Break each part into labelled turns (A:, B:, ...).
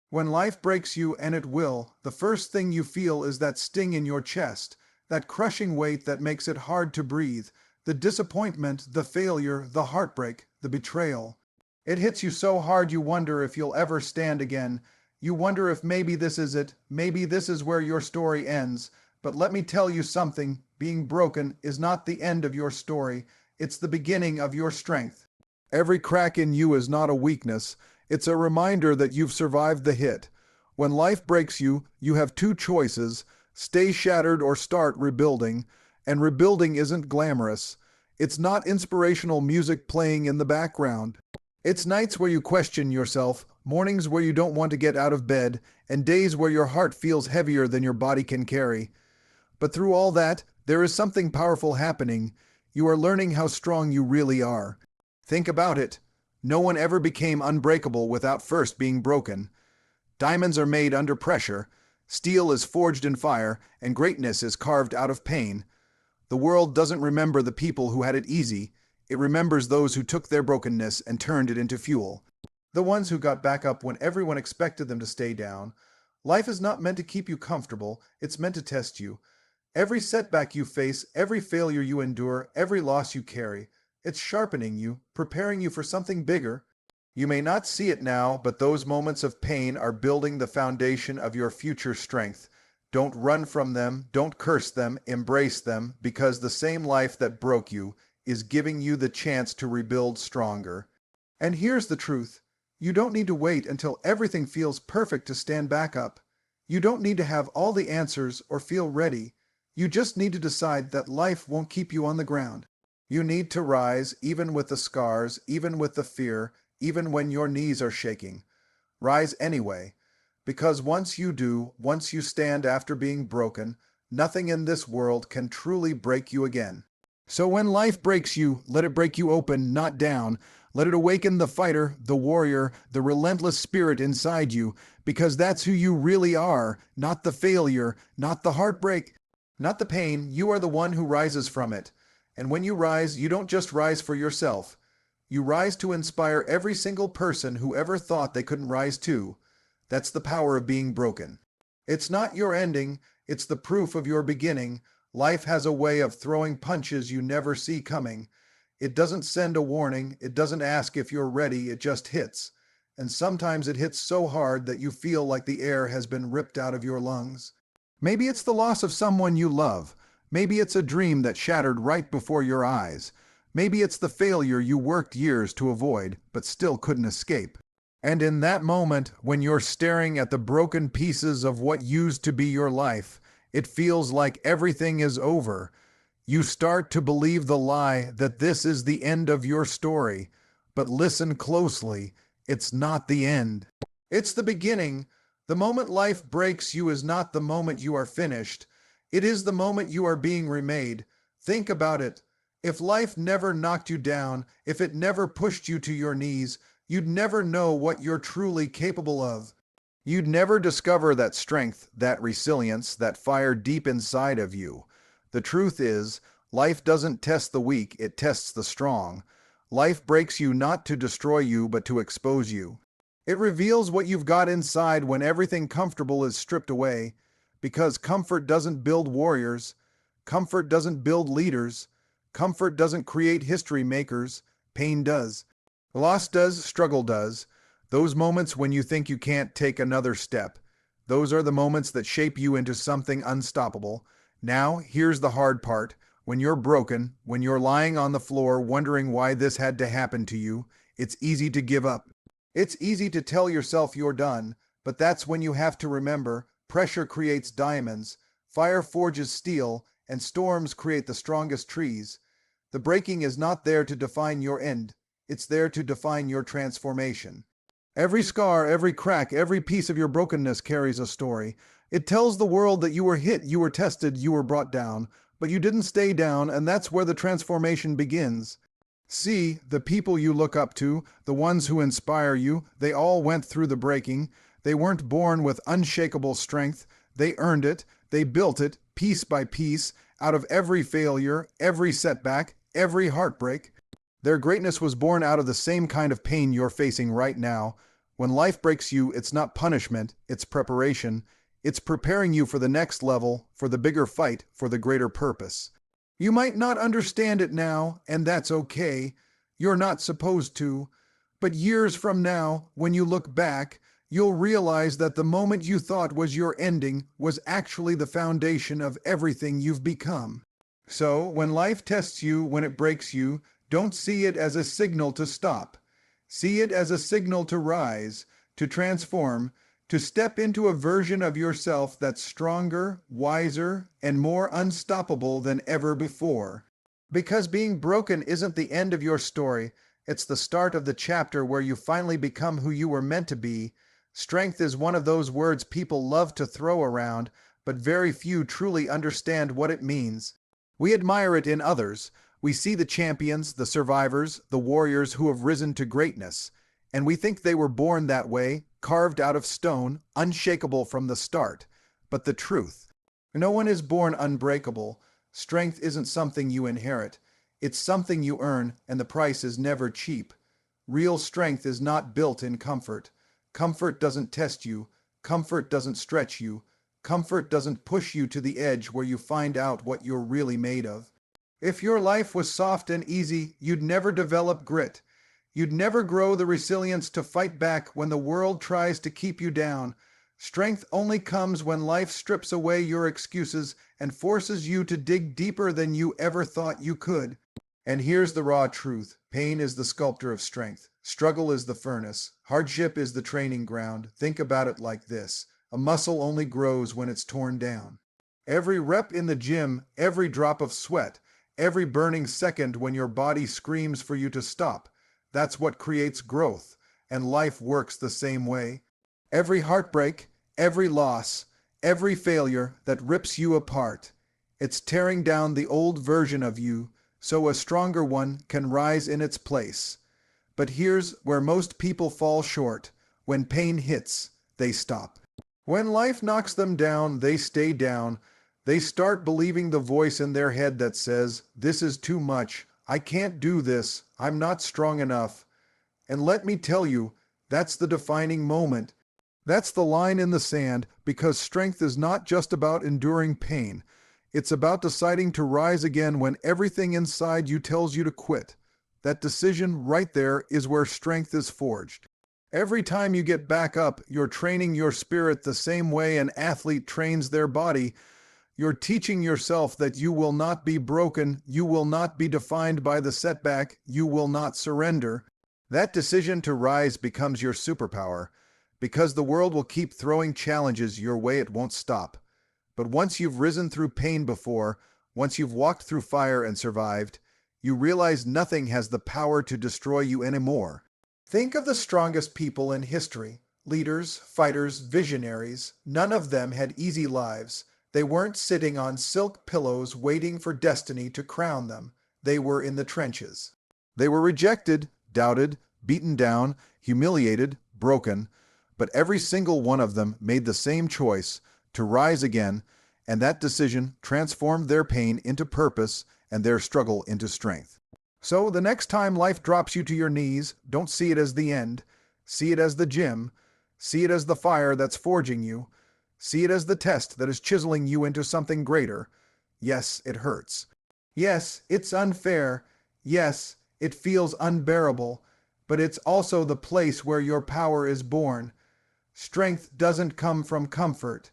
A: When life breaks you, and it will, the first thing you feel is that sting in your chest, that crushing weight that makes it hard to breathe, the disappointment, the failure, the heartbreak, the betrayal. It hits you so hard you wonder if you'll ever stand again. You wonder if maybe this is it, maybe this is where your story ends. But let me tell you something, being broken is not the end of your story, it's the beginning of your strength. Every crack in you is not a weakness, it's a reminder that you've survived the hit. When life breaks you, you have two choices: stay shattered or start rebuilding. And rebuilding isn't glamorous. It's not inspirational music playing in the background. It's nights where you question yourself, mornings where you don't want to get out of bed, and days where your heart feels heavier than your body can carry. But through all that, there is something powerful happening. You are learning how strong you really are. Think about it. No one ever became unbreakable without first being broken. Diamonds are made under pressure, steel is forged in fire, and greatness is carved out of pain. The world doesn't remember the people who had it easy. It remembers those who took their brokenness and turned it into fuel. The ones who got back up when everyone expected them to stay down. Life is not meant to keep you comfortable, it's meant to test you. Every setback you face, every failure you endure, every loss you carry, it's sharpening you, preparing you for something bigger. You may not see it now, but those moments of pain are building the foundation of your future strength. Don't run from them, don't curse them, embrace them, because the same life that broke you is giving you the chance to rebuild stronger. And here's the truth. You don't need to wait until everything feels perfect to stand back up. You don't need to have all the answers or feel ready. You just need to decide that life won't keep you on the ground. You need to rise, even with the scars, even with the fear, even when your knees are shaking. Rise anyway, because once you do, once you stand after being broken, nothing in this world can truly break you again. So when life breaks you, let it break you open, not down. Let it awaken the fighter, the warrior, the relentless spirit inside you, because that's who you really are, not the failure, not the heartbreak, not the pain. You are the one who rises from it. And when you rise, you don't just rise for yourself. You rise to inspire every single person who ever thought they couldn't rise too. That's the power of being broken. It's not your ending, it's the proof of your beginning. Life has a way of throwing punches you never see coming. It doesn't send a warning, it doesn't ask if you're ready, it just hits. And sometimes it hits so hard that you feel like the air has been ripped out of your lungs. Maybe it's the loss of someone you love. Maybe it's a dream that shattered right before your eyes. Maybe it's the failure you worked years to avoid, but still couldn't escape. And in that moment, when you're staring at the broken pieces of what used to be your life, it feels like everything is over. You start to believe the lie that this is the end of your story. But listen closely, it's not the end. It's the beginning. The moment life breaks you is not the moment you are finished. It is the moment you are being remade. Think about it. If life never knocked you down, if it never pushed you to your knees, you'd never know what you're truly capable of. You'd never discover that strength, that resilience, that fire deep inside of you. The truth is, life doesn't test the weak, it tests the strong. Life breaks you not to destroy you, but to expose you. It reveals what you've got inside when everything comfortable is stripped away. Because comfort doesn't build warriors. Comfort doesn't build leaders. Comfort doesn't create history makers. Pain does. Loss does, struggle does. Those moments when you think you can't take another step. Those are the moments that shape you into something unstoppable. Now, here's the hard part. When you're broken, when you're lying on the floor wondering why this had to happen to you, it's easy to give up. It's easy to tell yourself you're done, but that's when you have to remember, pressure creates diamonds, fire forges steel, and storms create the strongest trees. The breaking is not there to define your end. It's there to define your transformation. Every scar, every crack, every piece of your brokenness carries a story. It tells the world that you were hit, you were tested, you were brought down, but you didn't stay down, and that's where the transformation begins. See, the people you look up to, the ones who inspire you, they all went through the breaking. They weren't born with unshakable strength. They earned it. They built it, piece by piece, out of every failure, every setback, every heartbreak. Their greatness was born out of the same kind of pain you're facing right now. When life breaks you, it's not punishment, it's preparation. It's preparing you for the next level, for the bigger fight, for the greater purpose. You might not understand it now, and that's okay. You're not supposed to. But years from now, when you look back, you'll realize that the moment you thought was your ending was actually the foundation of everything you've become. So, when life tests you, when it breaks you, don't see it as a signal to stop. See it as a signal to rise, to transform, to step into a version of yourself that's stronger, wiser, and more unstoppable than ever before. Because being broken isn't the end of your story, it's the start of the chapter where you finally become who you were meant to be. Strength is one of those words people love to throw around, but very few truly understand what it means. We admire it in others. We see the champions, the survivors, the warriors who have risen to greatness, and we think they were born that way, carved out of stone, unshakable from the start. But the truth, no one is born unbreakable. Strength isn't something you inherit. It's something you earn, and the price is never cheap. Real strength is not built in comfort. Comfort doesn't test you. Comfort doesn't stretch you. Comfort doesn't push you to the edge where you find out what you're really made of. If your life was soft and easy, you'd never develop grit. You'd never grow the resilience to fight back when the world tries to keep you down. Strength only comes when life strips away your excuses and forces you to dig deeper than you ever thought you could. And here's the raw truth. Pain is the sculptor of strength. Struggle is the furnace. Hardship is the training ground. Think about it like this. A muscle only grows when it's torn down. Every rep in the gym, every drop of sweat, every burning second when your body screams for you to stop, that's what creates growth. And life works the same way. Every heartbreak, every loss, every failure that rips you apart, it's tearing down the old version of you so a stronger one can rise in its place. But here's where most people fall short. When pain hits, they stop. When life knocks them down, they stay down. They start believing the voice in their head that says, "This is too much. I can't do this. I'm not strong enough." And let me tell you, that's the defining moment. That's the line in the sand, because strength is not just about enduring pain. It's about deciding to rise again when everything inside you tells you to quit. That decision right there is where strength is forged. Every time you get back up, you're training your spirit the same way an athlete trains their body. You're teaching yourself that you will not be broken, you will not be defined by the setback, you will not surrender. That decision to rise becomes your superpower. Because the world will keep throwing challenges your way, it won't stop. But once you've risen through pain before, once you've walked through fire and survived, you realize nothing has the power to destroy you anymore. Think of the strongest people in history. Leaders, fighters, visionaries. None of them had easy lives. They weren't sitting on silk pillows waiting for destiny to crown them. They were in the trenches. They were rejected, doubted, beaten down, humiliated, broken. But every single one of them made the same choice, to rise again, and that decision transformed their pain into purpose and their struggle into strength. So the next time life drops you to your knees, don't see it as the end. See it as the gym. See it as the fire that's forging you. See it as the test that is chiseling you into something greater. Yes, it hurts. Yes, it's unfair. Yes, it feels unbearable. But it's also the place where your power is born. Strength doesn't come from comfort.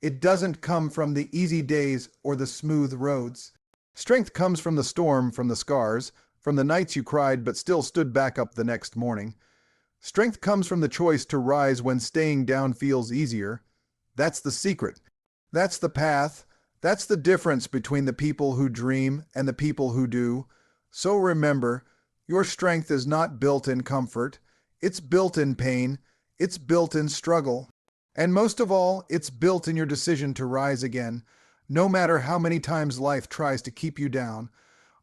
A: It doesn't come from the easy days or the smooth roads. Strength comes from the storm, from the scars, from the nights you cried but still stood back up the next morning. Strength comes from the choice to rise when staying down feels easier. That's the secret. That's the path. That's the difference between the people who dream and the people who do. So remember, your strength is not built in comfort. It's built in pain. It's built in struggle. And most of all, it's built in your decision to rise again, no matter how many times life tries to keep you down.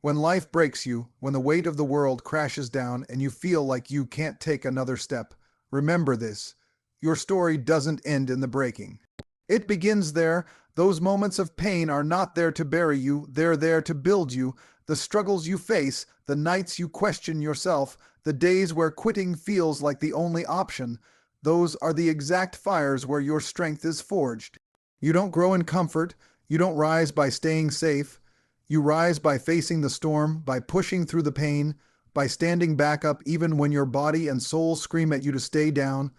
A: When life breaks you, when the weight of the world crashes down and you feel like you can't take another step, remember this. Your story doesn't end in the breaking. It begins there. Those moments of pain are not there to bury you, they're there to build you. The struggles you face, the nights you question yourself, the days where quitting feels like the only option, Those are the exact fires where your strength is forged. You don't grow in comfort. You don't rise by staying safe. You rise by facing the storm, by pushing through the pain, by standing back up even when your body and soul scream at you to stay down.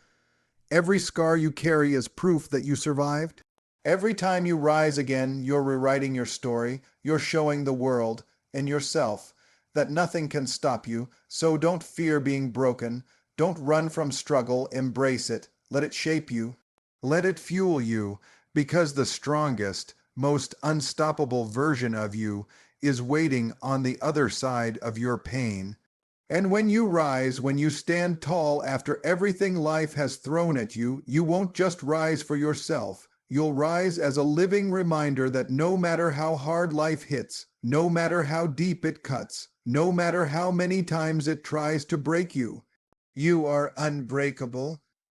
A: Every scar you carry is proof that you survived. Every time you rise again, you're rewriting your story. You're showing the world and yourself that nothing can stop you. So don't fear being broken. Don't run from struggle. Embrace it. Let it shape you. Let it fuel you, because the strongest, most unstoppable version of you is waiting on the other side of your pain. And when you rise, when you stand tall after everything life has thrown at you, you won't just rise for yourself. You'll rise as a living reminder that no matter how hard life hits, no matter how deep it cuts, no matter how many times it tries to break you, you are unbreakable.